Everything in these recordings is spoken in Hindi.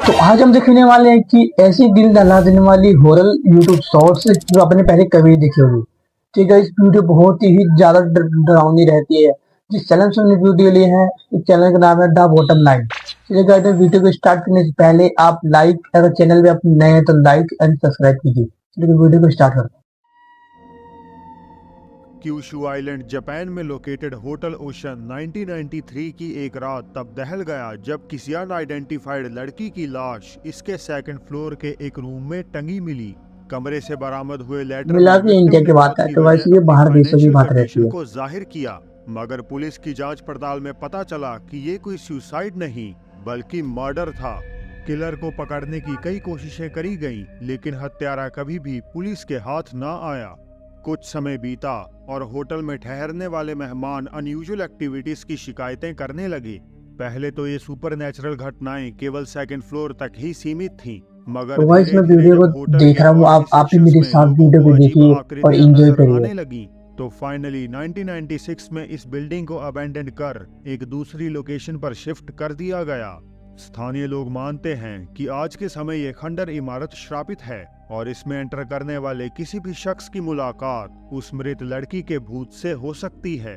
तो आज हम देखने वाले हैं कि ऐसी दिल दहला देने वाली हॉरर यूट्यूब शॉर्ट्स जो आपने पहले कभी नहीं देखी होगी। ठीक है, इस वीडियो बहुत ही ज्यादा डरावनी रहती है। जिस चैनल से हमने वीडियो ली है, इस चैनल का नाम है द बॉटम लाइन। चलिए गाइस, वीडियो को स्टार्ट करने से पहले आप लाइक, अगर चैनल पे आप नए हैं तो लाइक एंड सब्सक्राइब कीजिए। चलिए वीडियो को स्टार्ट करते हैं। क्यूशू आइलैंड जापान में लोकेटेड होटल ओशन 1993 की एक रात तब दहल गया जब किसी अनआइडेंटिफाइड लड़की की लाश इसके सेकंड फ्लोर के एक रूम में टंगी मिली। कमरे से बरामद हुए लेटर मिला में कि विक्टिम इंडिया ने की बात मौत है की तो वजह वैसे ये अपनी बाहर देशों की फाइनेंशियल बात रहती कंडीशन है। को जाहिर किया, मगर पुलिस की जांच पड़ताल में पता चला कि ये कोई सुसाइड नहीं बल्कि मर्डर था। किलर को पकड़ने की कई कोशिशें करी गईं, लेकिन हत्यारा कभी भी पुलिस के हाथ ना आया। कुछ समय बीता और होटल में ठहरने वाले मेहमान अनयूजुअल एक्टिविटीज की शिकायतें करने लगे। पहले तो ये सुपरनैचुरल घटनाएं केवल सेकंड फ्लोर तक ही सीमित थीं, मगर तो गाइस, धीरे मैं धीरे वीडियो जब को होटल देख के रहा हूँ, और भी आप भी सेक्शंस मेरे में साथ लोगों वीडियो को को अजीब देखिए और आकृतियां एंजॉय नजर करिए। आने लगी, तो फाइनली 1996 में इस बिल्डिंग को अबैंडन कर एक दूसरी लोकेशन पर शिफ्ट कर दिया गया। स्थानीय लोग मानते हैं कि आज के समय ये खंडर इमारत श्रापित है और इसमें एंटर करने वाले किसी भी शख्स की मुलाकात उस मृत लड़की के भूत से हो सकती है।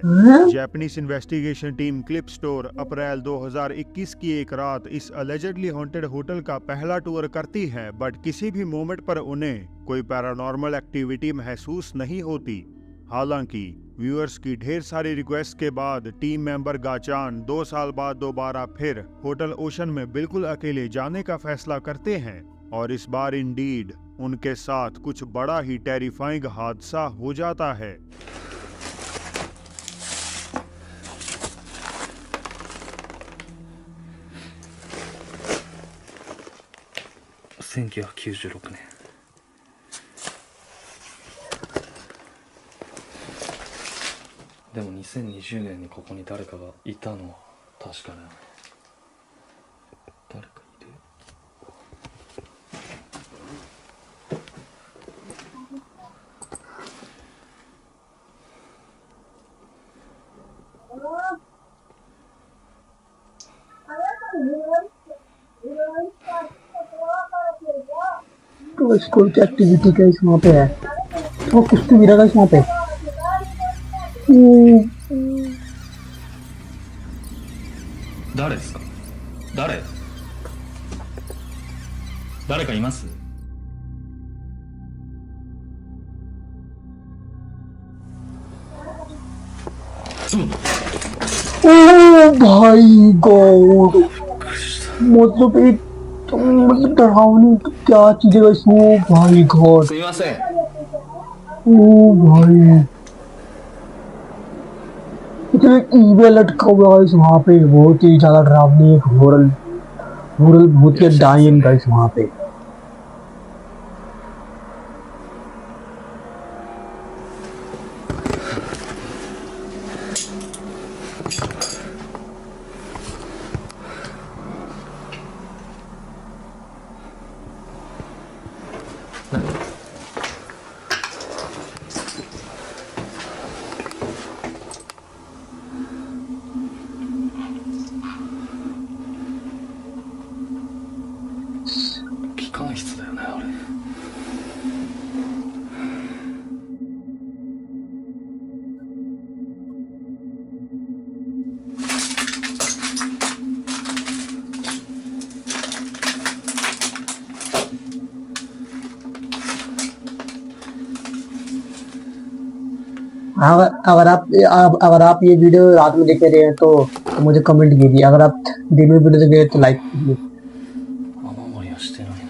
Japanese investigation team clip store April 2021 की एक रात इस अलेजेडली हॉन्टेड होटल का पहला टूर करती है, बट किसी भी मोमेंट पर उन्हें कोई पैरानॉर्मल एक्टिविटी महसूस नहीं होती। हालांकि व्यूअर्स की ढेर सारी रिक्वेस्ट के बाद टीम मेंबर गाचान 2 साल बाद दोबारा फिर होटल ओशन में बिल्कुल अकेले जाने का फैसला करते हैं, और इस बार इंडीड उनके साथ कुछ बड़ा ही टेरिफाइंग हादसा हो जाता है। 1996年でも2020年にここに誰かがいたのは確かだよね。誰かいる？तो स्कूल की एक्टिविटी का इस वहाँ पे है, तो कुछ तो मेरा वहाँ पे। 誰ですか？誰？誰かいます？ओ भाई गॉड, मतलब एक मतलब डरावनी तो क्या चीज है गाइस। ओ भाई गॉड, すみません。 ओ भाई, इतना ईमेल लटका हुआ गाइस वहाँ पे। बहुत ही ज्यादा डरावनी एक हॉरर हॉरर भूत के डायन गाइस वहाँ पे। अगर आप ये वीडियो रात में देख रहे हैं तो मुझे कमेंट कीजिए। अगर आप दिन में वीडियो देख रहे हैं तो लाइक कीजिए। 雨漏りはしてないな。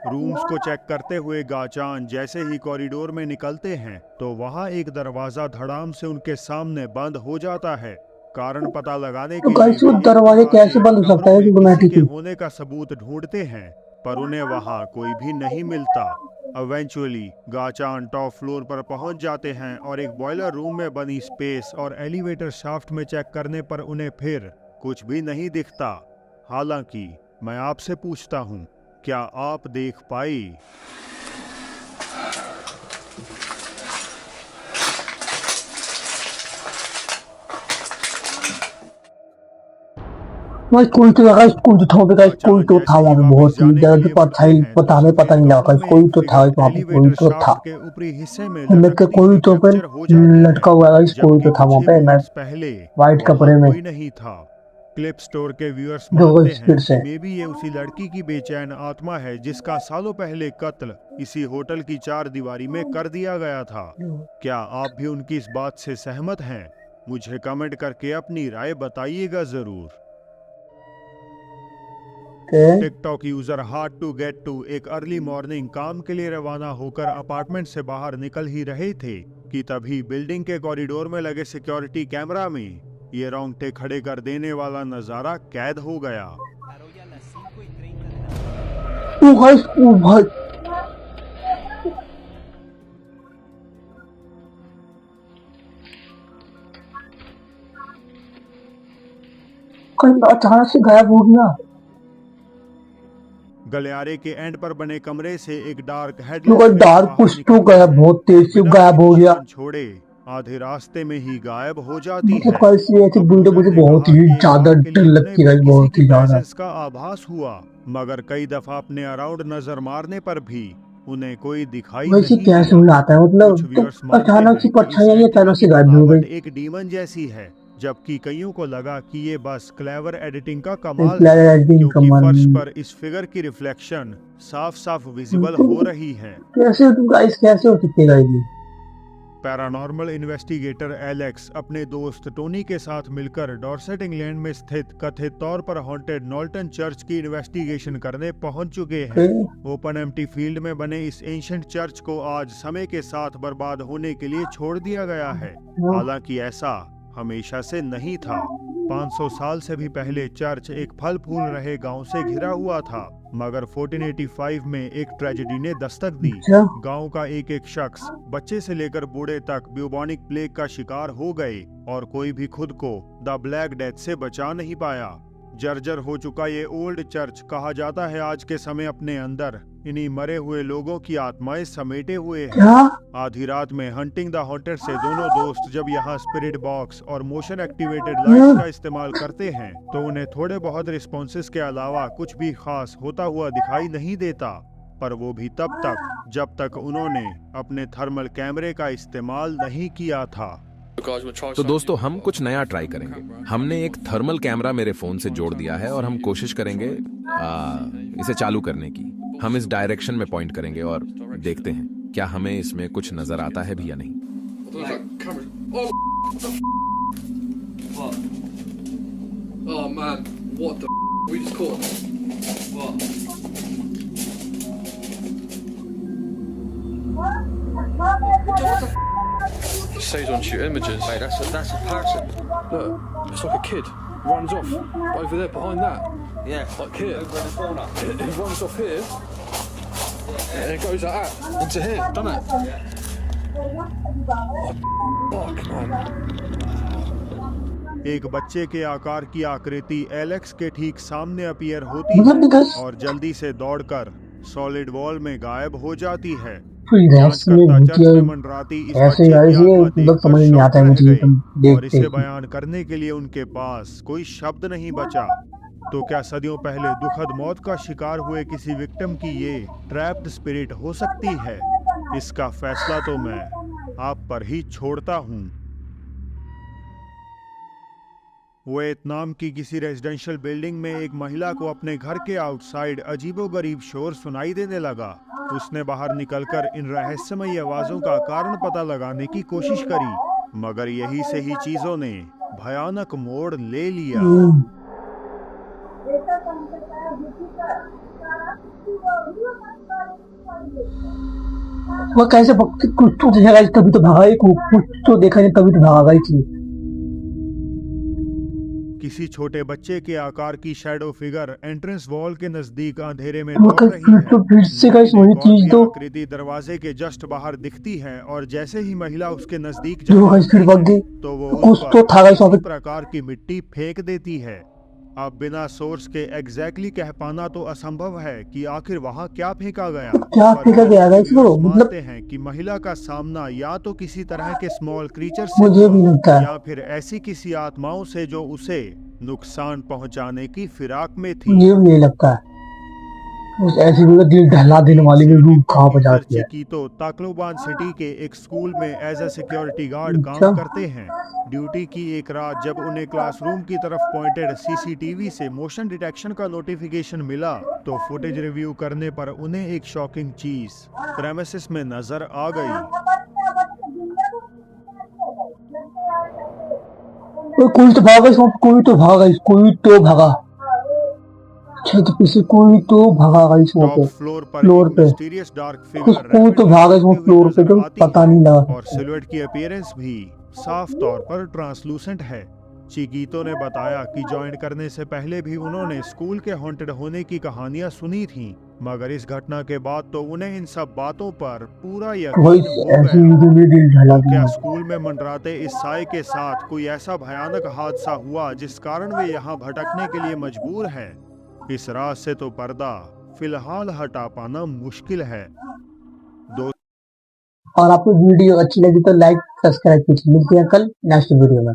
रूम्स को चेक करते हुए गाचान जैसे ही कॉरिडोर में निकलते हैं तो वहां एक दरवाजा धड़ाम से उनके सामने बंद हो जाता है। कारण पता लगाने तो के गाइस, वो लिए दरवाजे कैसे बंद हो सकता कमरों है में किसी के ऑटोमेटिकली? होने का सबूत ढूंढते हैं, पर उन्हें वहां कोई भी नहीं मिलता। इवेंचुअली गाचान टॉप फ्लोर पर पहुंच जाते हैं और एक बॉयलर रूम में बनी स्पेस और एलिवेटर शाफ्ट में चेक करने पर उन्हें फिर कुछ भी नहीं दिखता। हालांकि मैं आपसे पूछता हूं, क्या आप देख पाई? वहाँ स्कूल तो लगा, स्कूल तो था वहाँ पे, स्कूल तो था वहाँ पे, बहुत ही ज्यादा पता ही हमें पता नहीं लगा, स्कूल तो था वहाँ पे, कोई तो था। के ऊपरी हिस्से में मैं के कोई तो पे लटका हुआ है, स्कूल तो था वहाँ पे, मैं पहले व्हाइट कपड़े में कोई नहीं था। क्लिप स्टोर के व्यूअर्स जो मानते हैं स्पीड से कि मे बी ये उसी लड़की की बेचैन आत्मा है जिसका सालों पहले कत्ल इसी होटल की चार दीवारी में कर दिया गया था। क्या आप भी उनकी इस बात से सहमत हैं? मुझे कमेंट करके अपनी राय बताइएगा जरूर। TikTok user hard to get to एक अर्ली मॉर्निंग काम के लिए रवाना होकर अपार्टमेंट से बाहर निकल ही रहे थे कि तभी बिल्डिंग के कॉरिडोर में लगे सिक्योरिटी कैमरा में ये रोंगटे खड़े कर देने वाला नजारा कैद हो गया। ओ भाई कहीं अचानक से गायब हो गया। गलियारे के एंड पर बने कमरे से एक डार्क डार्क कुछ तो गायब, बहुत तेज से गायब हो गया, छोड़े आधे रास्ते में ही गायब हो जाती है। ऐसी वीडियो मुझे बहुत ही ज्यादा डर लगती है, बहुत ही ज्यादा का आभास हुआ, मगर कई दफा अपने अराउंड नजर मारने पर भी उन्हें कोई दिखाई वैसे नहीं कैसे दिया। आता है, मतलब अचानक से परछाइयां ये पहले से गायब हो गई। एक डीमन जैसी है, जबकि कईयों को लगा कि ये बस क्लेवर एडिटिंग का कमाल है, क्योंकि फर्श पर इस फिगर की रिफ्लेक्शन साफ साफ विजिबल हो रही है। कैसे गाइस, कैसे हो सकते गाइस? पैरानॉर्मल इन्वेस्टिगेटर एलेक्स अपने दोस्त टोनी के साथ मिलकर डॉर्सेट इंग्लैंड में स्थित कथित तौर पर हॉन्टेड नॉल्टन चर्च की इन्वेस्टिगेशन करने पहुंच चुके हैं। ओपन एम्प्टी फील्ड में बने इस एंशिएंट चर्च को आज समय के साथ बर्बाद होने के लिए छोड़ दिया गया है। हालांकि ऐसा हमेशा से नहीं था। 500 साल से भी पहले चर्च एक फल फूल रहे गांव से घिरा हुआ था, मगर 1485 में एक ट्रेजेडी ने दस्तक दी। गांव का एक एक शख्स, बच्चे से लेकर बूढ़े तक, ब्यूबॉनिक प्लेग का शिकार हो गए और कोई भी खुद को द ब्लैक डेथ से बचा नहीं पाया। जर्जर हो चुका ये ओल्ड चर्च कहा जाता है आज के समय अपने अंदर इन्हीं मरे हुए लोगों की आत्माएं समेटे हुए हैं। आधी रात में हंटिंग द हॉन्टेड से दोनों दोस्त जब यहाँ स्पिरिट बॉक्स और मोशन एक्टिवेटेड लाइट्स का इस्तेमाल करते हैं तो उन्हें थोड़े बहुत रिस्पॉन्सेस के अलावा कुछ भी खास होता हुआ दिखाई नहीं देता, पर वो भी तब तक जब तक उन्होंने अपने थर्मल कैमरे का इस्तेमाल नहीं किया था। तो दोस्तों, हम कुछ नया ट्राई करेंगे। हमने एक थर्मल कैमरा मेरे फोन से जोड़ दिया है और हम कोशिश करेंगे इसे चालू करने की। हम इस डायरेक्शन में पॉइंट करेंगे और देखते हैं क्या हमें इसमें कुछ नजर आता है भी या नहीं। It says on shoot images. Hey, that's a parasite. Look, it's like a kid. Runs off over there behind that. Yeah. Like here. Over in the corner. It runs off here. And it goes like that. Into here, doesn't it? Fuck, man. एक बच्चे के आकार की आकृति एलेक्स के ठीक सामने अपीयर होती है और जल्दी से दौड़कर सॉलिड वॉल में गायब हो जाती है। ऐसे समझ नहीं आता है मुझे, और इसे बयान करने के लिए उनके पास कोई शब्द नहीं बचा। तो क्या सदियों पहले दुखद मौत का शिकार हुए किसी विक्टिम की ये ट्रैप्ड स्पिरिट हो सकती है? इसका फैसला तो मैं आप पर ही छोड़ता हूँ। वियतनाम की किसी रेजिडेंशियल बिल्डिंग में एक महिला को अपने घर के आउटसाइड अजीबोगरीब शोर सुनाई देने लगा। उसने बाहर निकलकर इन रहस्यमयी आवाजों का कारण पता लगाने की कोशिश करी, मगर यही से ही चीजों ने भयानक मोड़ ले लिया। वो कैसे कुछ तो देखा, तभी तो भागा, कुछ तो देखा नहीं तभी तो भागा। किसी छोटे बच्चे के आकार की शैडो फिगर एंट्रेंस वॉल के नजदीक अंधेरे में वो दौड़ गाइस रही है। फिर से गाइस वही एक और चीज भी तो आकृति दरवाजे के जस्ट बाहर दिखती है और जैसे ही महिला उसके नजदीक जो जाती गाइस फिर है, भाग गई। तो वो कुछ उस तो पर था गाइस वहाँ किसी पे। प्रकार की मिट्टी फेंक देती है। अब बिना सोर्स के एग्जैक्टली कह पाना तो असंभव है कि आखिर वहां क्या फेंका गया। क्या पर फेंका गया गाइस वो, व्यूअर्स मतलब मानते हैं कि महिला का सामना या तो किसी तरह के स्मॉल क्रीचर से मुझे भी हुआ लगता है या फिर ऐसी किसी आत्माओं से जो उसे नुकसान पहुंचाने की फिराक में थी। मुझे भी यही लगता है। उस ऐसी भी दिल दहला देने वाली भी रूप कहाँ पर जाती है। चिकीतो ताक्लोबान सिटी के एक स्कूल में एज अ सिक्योरिटी गार्ड काम अच्छा करते हैं। ड्यूटी की एक रात जब उन्हें क्लासरूम की तरफ पॉइंटेड सीसीटीवी से मोशन डिटेक्शन का नोटिफिकेशन मिला, तो फुटेज रिव्यू करने पर उन्हें एक शॉकिंग चीज प्रेमिसेस में नजर आ गई। कोई तो भागा इसमें, कोई तो भागा, कोई तो भागा छत पे से, कोई तो भागा गाइस वहाँ टॉप पे फ्लोर पर फ्लोर एक पे। मिस्टीरियस डार्क कुछ फिगर कोई तो भागा इसमें रैपिडली फ्लोर पे, नजर तो आती पता है नहीं लगा और सिलुएट की अपीयरेंस भी साफ तौर पर ट्रांसलूसेंट है। चिकीतो ने बताया कि ज्वाइन करने से पहले भी उन्होंने स्कूल के हॉन्टेड होने की कहानियां सुनी थीं, मगर इस घटना के बाद तो उन्हें इन सब बातों पर पूरा वही यकीन हो ऐसी गया। वीडियो में दिल ढला तो क्या दिया। स्कूल में मंडराते इस साए के साथ कोई ऐसा भयानक हादसा हुआ जिस कारण वे यहाँ भटकने के लिए मजबूर हैं? इस राज से तो पर्दा फिलहाल हटा पाना मुश्किल है। और आपको वीडियो अच्छी लगी तो लाइक सब्सक्राइब कीजिए। मिलते हैं कल नेक्स्ट वीडियो में।